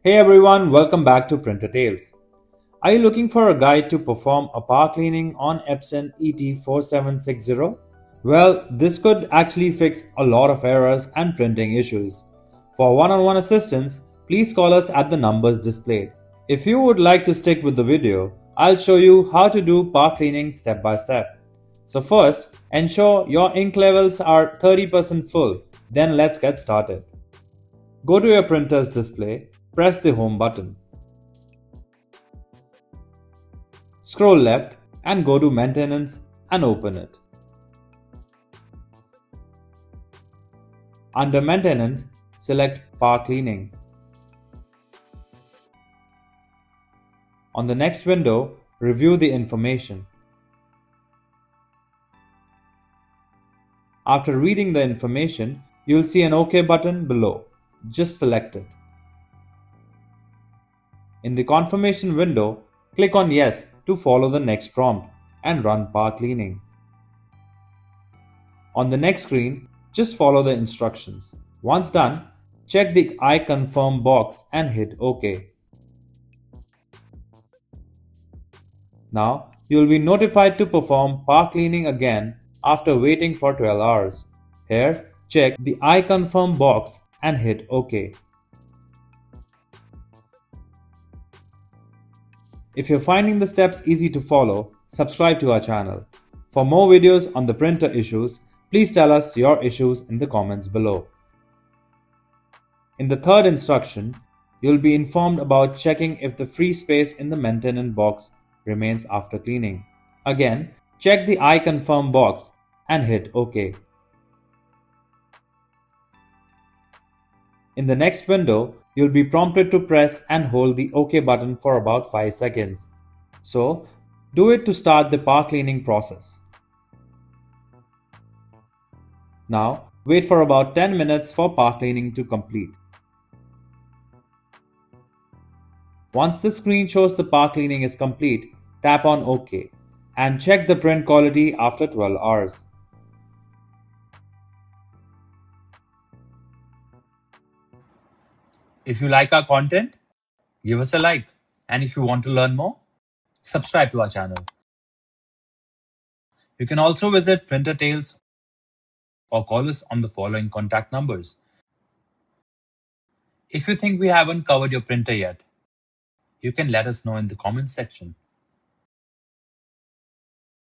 Hey everyone, welcome back to Printer Tales. Are you looking for a guide to perform a power cleaning on Epson ET-4760? Well, this could actually fix a lot of errors and printing issues. For one-on-one assistance, please call us at the numbers displayed. If you would like to stick with the video, I'll show you how to do power cleaning step by step. So first, ensure your ink levels are 30% full, then let's get started. Go to your printer's display, press the home button. Scroll left and go to maintenance and open it. Under maintenance, select power cleaning. On the next window, review the information. After reading the information, you'll see an OK button below. Just select it. In the confirmation window, click on Yes to follow the next prompt and run power cleaning. On the next screen, just follow the instructions. Once done, check the I confirm box and hit OK. Now, you will be notified to perform power cleaning again after waiting for 12 hours. Here, check the I confirm box and hit OK. If you're finding the steps easy to follow, subscribe to our channel. For more videos on the printer issues, please tell us your issues in the comments below. In the third instruction, you'll be informed about checking if the free space in the maintenance box remains after cleaning. Again, check the I confirm box and hit OK. In the next window, you'll be prompted to press and hold the OK button for about 5 seconds. So, do it to start the power cleaning process. Now, wait for about 10 minutes for power cleaning to complete. Once the screen shows the power cleaning is complete, tap on OK and check the print quality after 12 hours. If you like our content, give us a like. And if you want to learn more, subscribe to our channel. You can also visit Printer Tales or call us on the following contact numbers. If you think we haven't covered your printer yet, you can let us know in the comments section.